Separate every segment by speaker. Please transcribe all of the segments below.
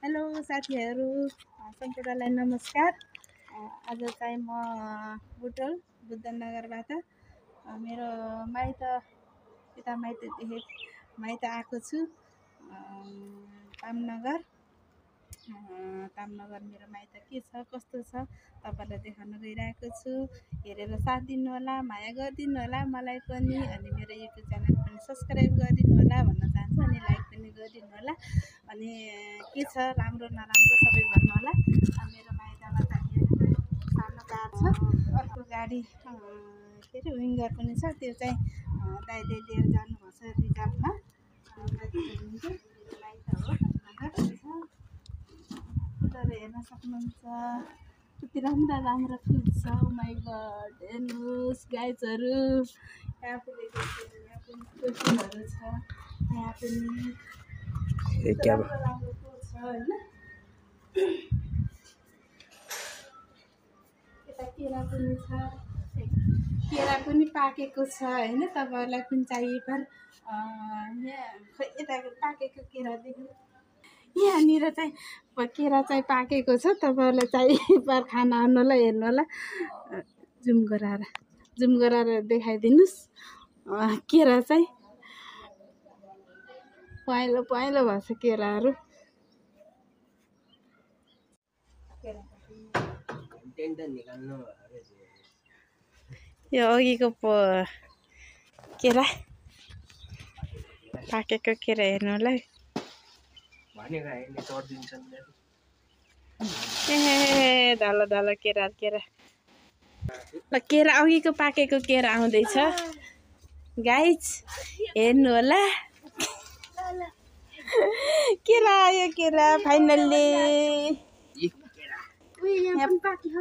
Speaker 1: Hello साथीहरू, सम्पूर्णलाई नमस्कार। आज चाहिँ म बुटोल बुद्धनगरबाट मेरो माइत आएको छु। तामनगर मेरो माइत के छ कस्तो छ तपाईहरुलाई देखाउन गइरहेको छु। हेरेर साथ दिनु होला, माया गरिदिनु होला मलाई पनि, अनि मेरो युट्युब च्यानल पनि सब्स्क्राइब गरिदिनु होला भन्न चाहन्छु, अनि लाइक पनि गरिदिनु होला। अनि के छ राम्रो नराम्रो सबै भन्नु होला। मेरो माइतमा चाहिँ सानो कार छ, अर्को गाडी के अरे विङ्गर पनि छ, त्यो चाहिँ दाइले लिएर जानुभएको छ रिजर्भमा। फुलहरू हेर्न सक्नुहुन्छ, कति राम्रो राम्रो फुल छ। ओ माई गड, हेर्नुहोस् गाइजहरू, यहाँ पनि फुलहरू छ, यहाँ पनि राम्रो फुल छ होइन। यता केरा पनि छ, केरा पनि पाकेको छ होइन। तपाईँहरूलाई पनि चाहिए पर यहाँ खै यता पाकेको केरा देख्नु, यहाँनिर चाहिँ केरा चाहिँ पाकेको छ। तपाईँहरूलाई चाहिए पर खान आउनुलाई हेर्नु होला। जुम गराएर देखाइदिनुहोस्। केरा चाहिँ पहेँलो पहेँलो भएको छ केराहरू। यो अघिको केरा पाकेको केरा हेर्नु होला। ए धलो धलो केरा ल, केरा अघिको पाकेको केरा आउँदैछ गाइज, हेर्नु होला। केरा आयो, केरा फाइनल्ली। पाकेको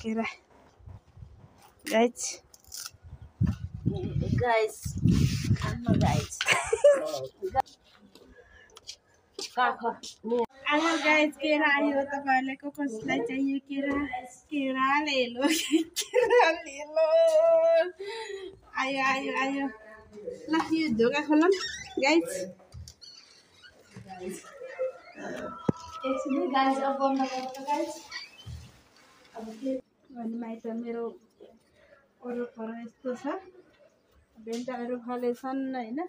Speaker 1: केरा गाइज, केरा आयो। तपाईँहरूलाई कसलाई चाहियो केरा ले लो, केरा ले लो। आयो ल, यो ढोका खोलौँ गाइज। अनि माइत मेरो वरपर यस्तो छ, भेन्टाहरू फलेछन् होइन।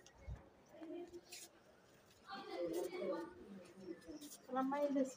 Speaker 1: रमाइलो छ।